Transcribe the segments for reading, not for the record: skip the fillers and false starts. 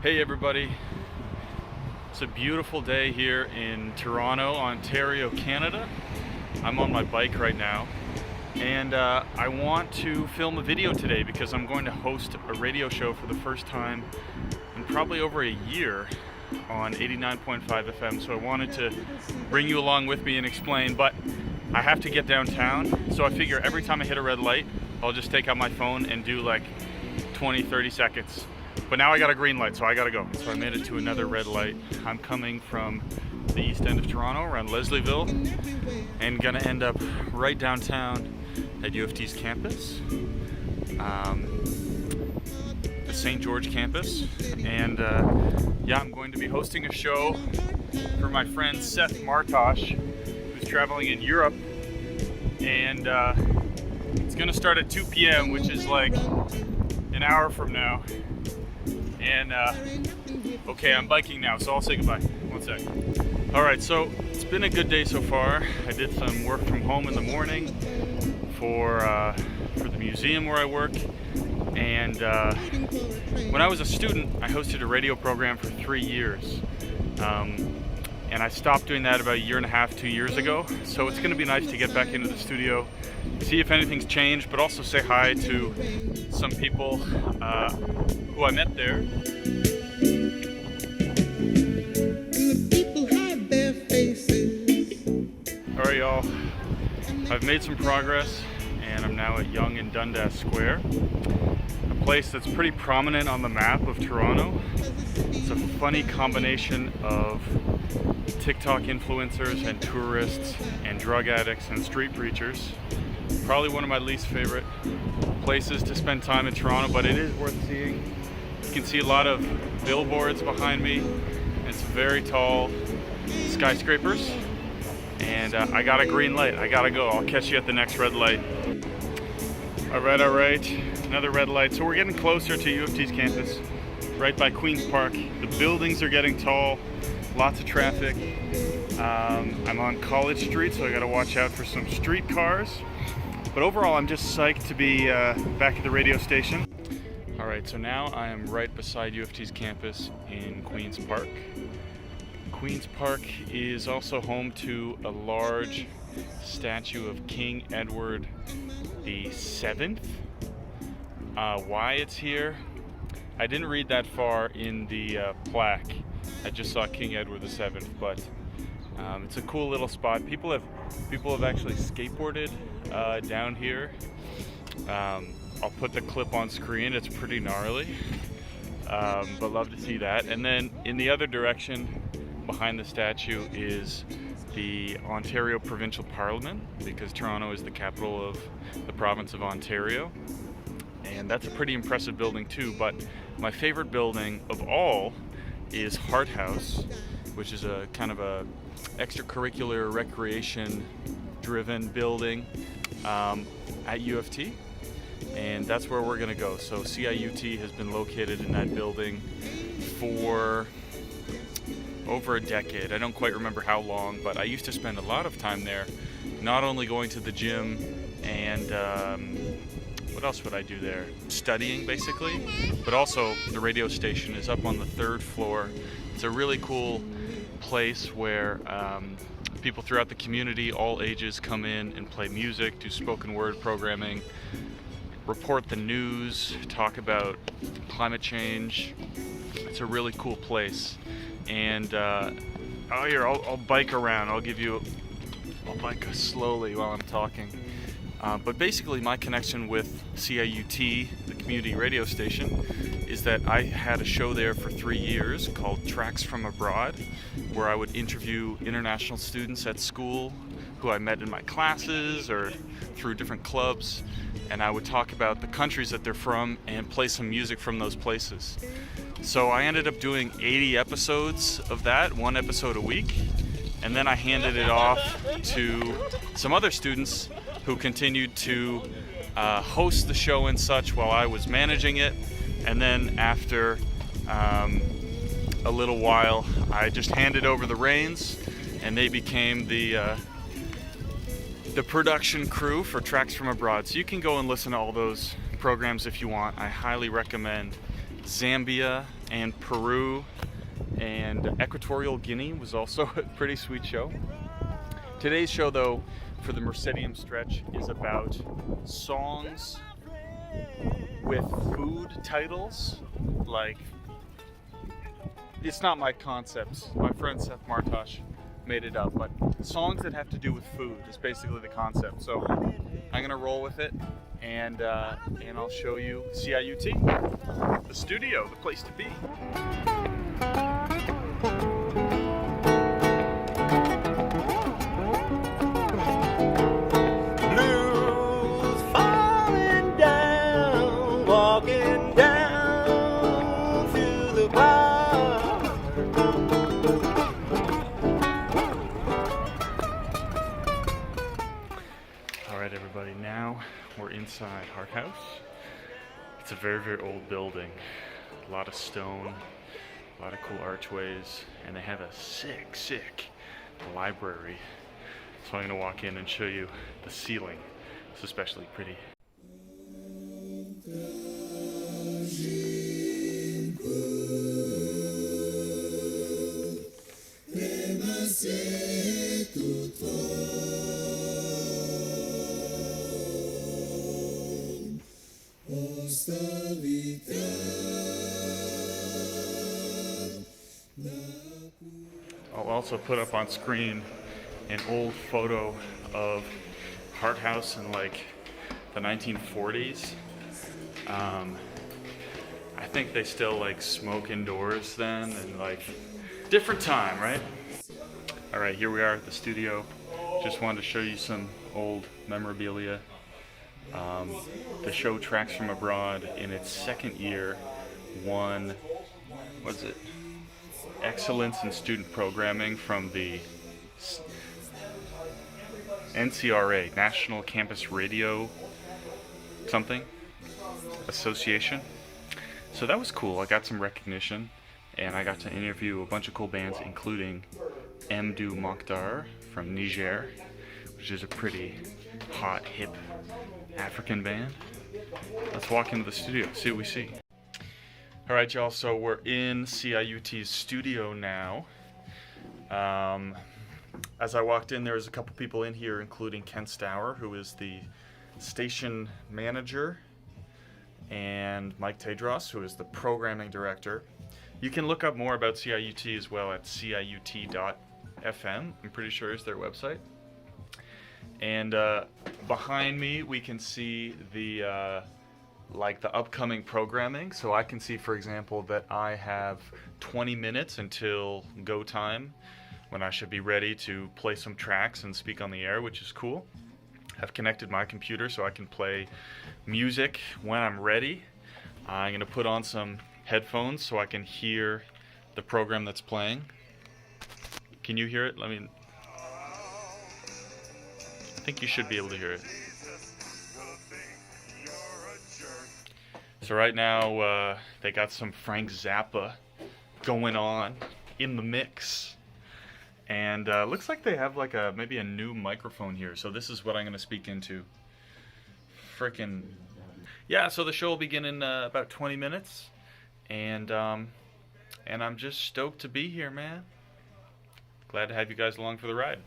Hey everybody, it's a beautiful day here in Toronto, Ontario, Canada. I'm on my bike right now and I want to film a video today because I'm going to host a radio show for the first time in probably over a year on 89.5 FM. So I wanted to bring you along with me and explain, but I have to get downtown, so I figure every time I hit a red light I'll just take out my phone and do like 20-30 seconds. But now I got a green light, so I gotta go. So I made it to another red light. I'm coming from the east end of Toronto, around Leslieville, and gonna end up right downtown at U of T's campus, the St. George campus. And yeah, I'm going to be hosting a show for my friend Seth Martosh, who's traveling in Europe. And it's gonna start at 2 p.m., which is like an hour from now. And okay, I'm biking now, so I'll say goodbye. One sec. All right, so it's been a good day so far. I did some work from home in the morning for the museum where I work. And when I was a student, I hosted a radio program for 3 years. And I stopped doing that about a year and a half, 2 years ago. So it's gonna be nice to get back into the studio, see if anything's changed, but also say hi to some people who I met there. All right, y'all, I've made some progress and I'm now at Yonge and Dundas Square, a place that's pretty prominent on the map of Toronto. It's a funny combination of TikTok influencers and tourists and drug addicts and street preachers. Probably one of my least favorite places to spend time in Toronto, but it is worth seeing. You can see a lot of billboards behind me and some very tall skyscrapers. And I got a green light. I gotta go. I'll catch you at the next red light. All right, another red light. So we're getting closer to U of T's campus, right by Queen's Park. The buildings are getting tall, lots of traffic. I'm on College Street, so I gotta watch out for some street cars. But overall, I'm just psyched to be back at the radio station. All right, so now I am right beside U of T's campus in Queen's Park. Queen's Park is also home to a large statue of King Edward VII. Why it's here, I didn't read that far in the plaque. I just saw King Edward VII, but it's a cool little spot. People have actually skateboarded down here. I'll put the clip on screen. It's pretty gnarly, but love to see that. And then in the other direction, behind the statue, is the Ontario Provincial Parliament, because Toronto is the capital of the province of Ontario. And that's a pretty impressive building too. But my favorite building of all is Hart House, which is a kind of a extracurricular recreation driven building at U of T, and that's where we're gonna go. So CIUT has been located in that building for over a decade. I don't quite remember how long, but I used to spend a lot of time there, not only going to the gym and what else would I do there? Studying, basically, but also the radio station is up on the 3rd floor. It's a really cool place where people throughout the community, all ages, come in and play music, do spoken word programming, report the news, talk about climate change. It's a really cool place. And I'll bike around. I'll bike slowly while I'm talking. But basically my connection with CIUT, the community radio station, is that I had a show there for 3 years called Tracks from Abroad, where I would interview international students at school who I met in my classes or through different clubs, and I would talk about the countries that they're from and play some music from those places. So I ended up doing 80 episodes of that, 1 episode a week, and then I handed it off to some other students who continued to host the show and such while I was managing it. And then after a little while, I just handed over the reins, and they became the production crew for Tracks from Abroad. So you can go and listen to all those programs if you want. I highly recommend Zambia, and Peru and Equatorial Guinea was also a pretty sweet show. Today's show, though, for the Mercedium stretch is about songs with food titles. Like, it's not my concept. My friend Seth Martosh made it up, but songs that have to do with food is basically the concept. So I'm gonna roll with it, and I'll show you CIUT, the studio, the place to be. Blues falling down, walking down to the bar. Alright everybody, now we're inside Hart House. It's a very, very old building. A lot of stone, a lot of cool archways, and they have a sick library. So I'm going to walk in and show you the ceiling. It's especially pretty. I'll also put up on screen an old photo of Hart House in like the 1940s. I think they still like smoke indoors then, and like different time, right? All right, here we are at the studio. Just wanted to show you some old memorabilia. The show Tracks from Abroad, in its second year, won, what's it? Excellence in Student Programming from the NCRA, National Campus Radio something Association. So that was cool. I got some recognition, and I got to interview a bunch of cool bands, including Mdou Mokhtar from Niger, which is a pretty hot, hip African band. Let's walk into the studio, see what we see. All right, y'all, so we're in CIUT's studio now. As I walked in, there was a couple people in here, including Ken Stour, who is the station manager, and Mike Tedros, who is the programming director. You can look up more about CIUT as well at ciut.fm. I'm pretty sure is their website. And behind me, we can see the the upcoming programming. So I can see, for example, that I have 20 minutes until go time, when I should be ready to play some tracks and speak on the air, which is cool. I've connected my computer so I can play music when I'm ready. I'm going to put on some headphones so I can hear the program that's playing. Can you hear it? I think you should be able to hear it. So right now, they got some Frank Zappa going on in the mix. And looks like they have like maybe a new microphone here. So this is what I'm going to speak into. Frickin'. Yeah, so the show will begin in about 20 minutes. And I'm just stoked to be here, man. Glad to have you guys along for the ride.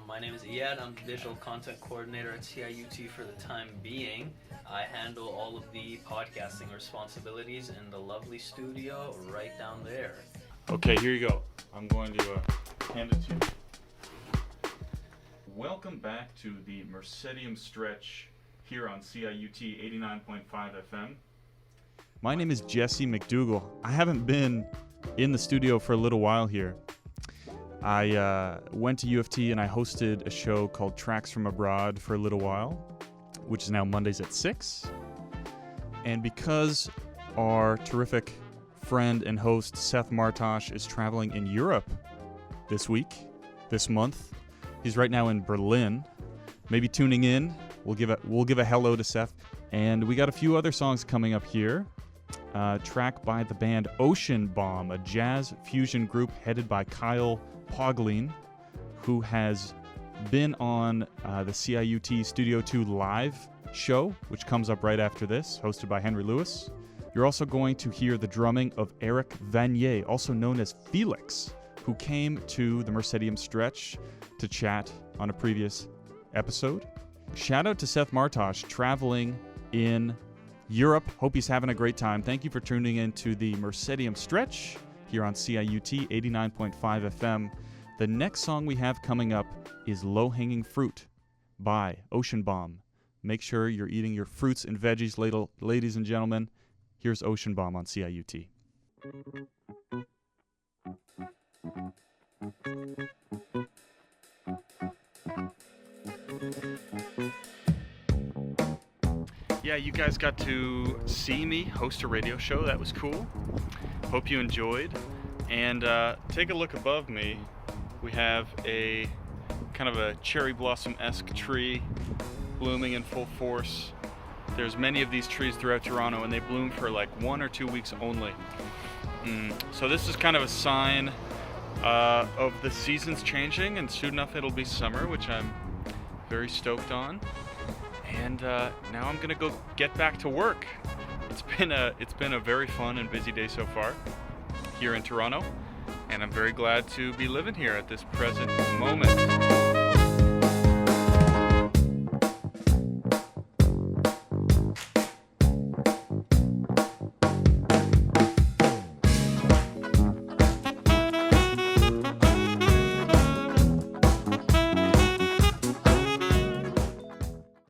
My name is Iyad. I'm the digital content coordinator at CIUT for the time being. I handle all of the podcasting responsibilities in the lovely studio right down there. Okay, here you go. I'm going to hand it to you. Welcome back to the Mercedium Stretch here on CIUT 89.5 FM. My name is Jesse McDougall. I haven't been in the studio for a little while here. I went to U of T and I hosted a show called Tracks from Abroad for a little while, which is now Mondays at 6. And because our terrific friend and host Seth Martosh is traveling in Europe this month, he's right now in Berlin. Maybe tuning in. We'll give a hello to Seth. And we got a few other songs coming up here. Track by the band Ocean Bomb, a jazz fusion group headed by Kyle Pogline, who has been on the CIUT Studio 2 live show, which comes up right after this, hosted by Henry Lewis. You're also going to hear the drumming of Eric Vanier, also known as Felix, who came to the Mercedium Stretch to chat on a previous episode. Shout out to Seth Martosh, traveling in Europe. Hope he's having a great time. Thank you for tuning in to the Mercedium Stretch here on CIUT 89.5 FM. The next song we have coming up is Low Hanging Fruit by Ocean Bomb. Make sure you're eating your fruits and veggies, ladies and gentlemen. Here's Ocean Bomb on CIUT. Yeah, you guys got to see me host a radio show. That was cool. Hope you enjoyed. And take a look above me. We have a kind of a cherry blossom-esque tree blooming in full force. There's many of these trees throughout Toronto, and they bloom for like 1 or 2 weeks only. So this is kind of a sign of the seasons changing, and soon enough it'll be summer, which I'm very stoked on. And now I'm gonna go get back to work. It's been a very fun and busy day so far here in Toronto, and I'm very glad to be living here at this present moment.